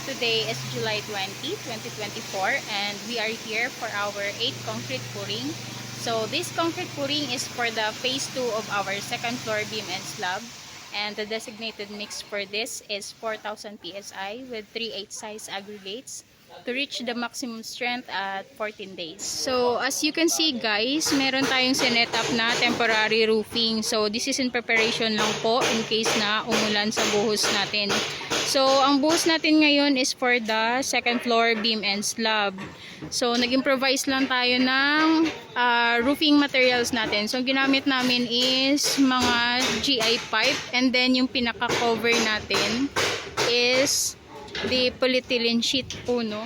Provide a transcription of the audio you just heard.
today is July 20, 2024, and we are here for our 8th concrete pouring. So this concrete pouring is for the phase 2 of our second floor beam and slab, and the designated mix for this is 4,000 psi with 3/8 size aggregates to reach the maximum strength at 14 days. So as you can see guys, meron tayong sinet up na temporary roofing. So this is in preparation lang po in case na umulan sa buhos natin. So ang buhos natin ngayon is for the second floor beam and slab. So nag-improvise lang tayo ng roofing materials natin. So ginamit namin is mga GI pipe, and then yung pinaka-cover natin is the polyethylene sheet po, no?